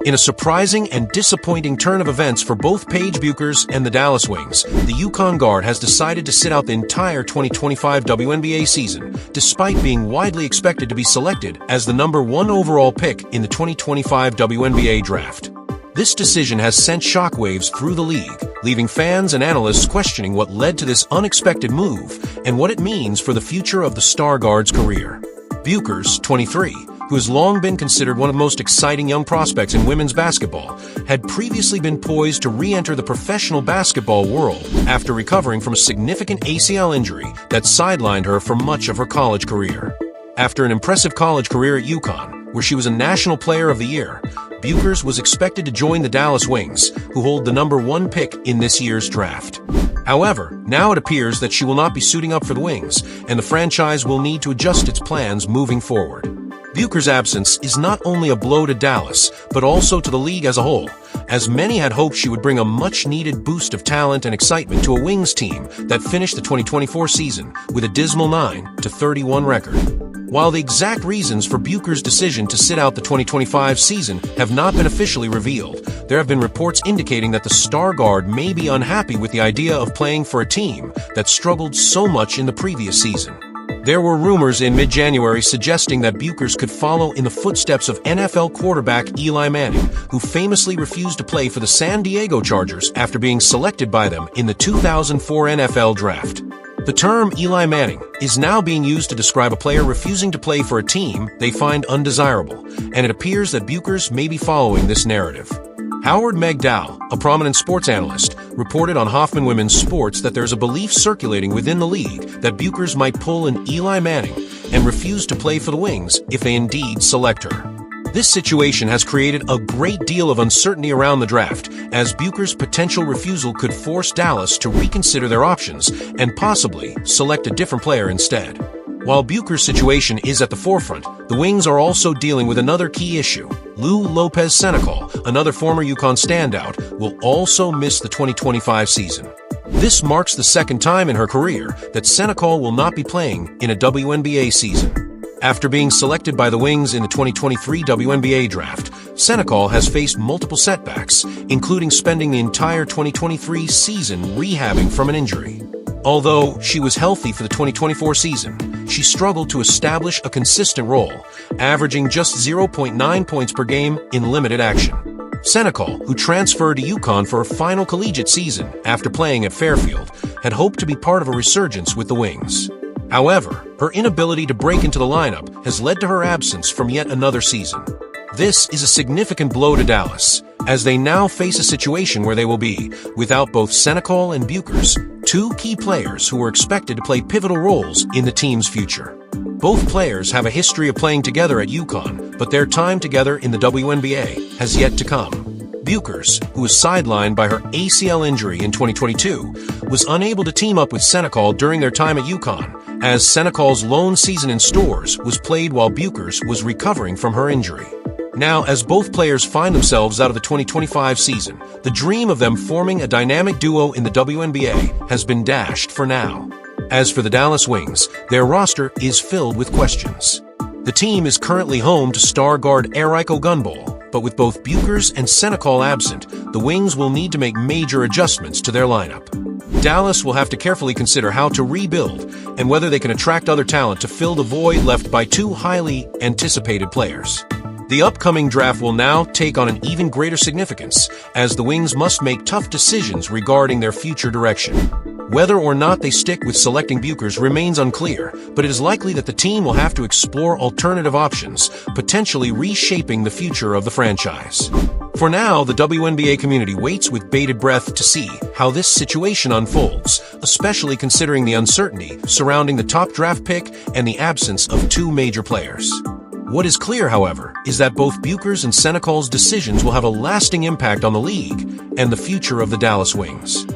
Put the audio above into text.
In a surprising and disappointing turn of events for both Paige Bueckers and the Dallas Wings, the UConn guard has decided to sit out the entire 2025 WNBA season, despite being widely expected to be selected as the #1 overall pick in the 2025 WNBA Draft. This decision has sent shockwaves through the league, leaving fans and analysts questioning what led to this unexpected move and what it means for the future of the star guard's career. Bueckers, 23, who has long been considered one of the most exciting young prospects in women's basketball, had previously been poised to re-enter the professional basketball world after recovering from a significant ACL injury that sidelined her for much of her college career. After an impressive college career at UConn, where she was a National Player of the Year, Bueckers was expected to join the Dallas Wings, who hold the #1 pick in this year's draft. However, now it appears that she will not be suiting up for the Wings, and the franchise will need to adjust its plans moving forward. Bueckers' absence is not only a blow to Dallas, but also to the league as a whole, as many had hoped she would bring a much-needed boost of talent and excitement to a Wings team that finished the 2024 season with a dismal 9-31 record. While the exact reasons for Bueckers' decision to sit out the 2025 season have not been officially revealed, there have been reports indicating that the star guard may be unhappy with the idea of playing for a team that struggled so much in the previous season. There were rumors in mid-January suggesting that Bueckers could follow in the footsteps of NFL quarterback Eli Manning, who famously refused to play for the San Diego Chargers after being selected by them in the 2004 NFL Draft. The term Eli Manning is now being used to describe a player refusing to play for a team they find undesirable, and it appears that Bueckers may be following this narrative. Howard Megdal, a prominent sports analyst, reported on Hoffman Women's Sports that there's a belief circulating within the league that Bueckers might pull an Eli Manning and refuse to play for the Wings if they indeed select her. This situation has created a great deal of uncertainty around the draft, as Bueckers' potential refusal could force Dallas to reconsider their options and possibly select a different player instead. While Bueckers' situation is at the forefront, the Wings are also dealing with another key issue. Lou Lopez Senechal, another former UConn standout, will also miss the 2025 season. This marks the second time in her career that Senechal will not be playing in a WNBA season. After being selected by the Wings in the 2023 WNBA Draft, Senechal has faced multiple setbacks, including spending the entire 2023 season rehabbing from an injury. Although she was healthy for the 2024 season, she struggled to establish a consistent role, averaging just 0.9 points per game in limited action. Senechal, who transferred to UConn for her final collegiate season after playing at Fairfield, had hoped to be part of a resurgence with the Wings. However, her inability to break into the lineup has led to her absence from yet another season. This is a significant blow to Dallas, as they now face a situation where they will be without both Senechal and Bueckers, two key players who were expected to play pivotal roles in the team's future. Both players have a history of playing together at UConn, but their time together in the WNBA has yet to come. Bueckers, who was sidelined by her ACL injury in 2022, was unable to team up with Senechal during their time at UConn, as Senechal's lone season in Stores was played while Bueckers was recovering from her injury. Now, as both players find themselves out of the 2025 season, the dream of them forming a dynamic duo in the WNBA has been dashed for now. As for the Dallas Wings, their roster is filled with questions. The team is currently home to star guard Eriko Gunball, but with both Bueckers and Senechal absent, the Wings will need to make major adjustments to their lineup. Dallas will have to carefully consider how to rebuild and whether they can attract other talent to fill the void left by two highly anticipated players. The upcoming draft will now take on an even greater significance, as the Wings must make tough decisions regarding their future direction. Whether or not they stick with selecting Bueckers remains unclear, but it is likely that the team will have to explore alternative options, potentially reshaping the future of the franchise. For now, the WNBA community waits with bated breath to see how this situation unfolds, especially considering the uncertainty surrounding the top draft pick and the absence of two major players. What is clear, however, is that both Bueckers and Senechal's decisions will have a lasting impact on the league and the future of the Dallas Wings.